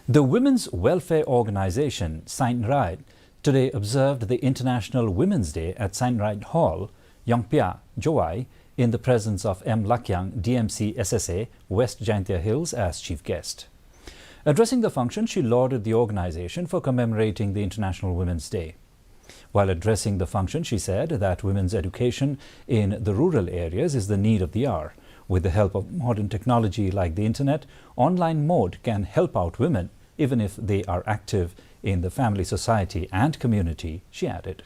The women's welfare organization Seinraij today observed the International Women's Day at Seinraij Hall, Iongpiah, Jowai, in the presence of M. Lakyang, DMC SSA, West Jaintia Hills, as chief guest. Addressing the function, she lauded the organization for commemorating the International Women's Day. While addressing the function, she said that women's education in the rural areas is the need of the hour. With the help of modern technology like the internet, online mode can help out women, even if they are active in the family, society and community, she added.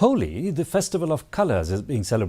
Holi, the festival of colors, is being celebrated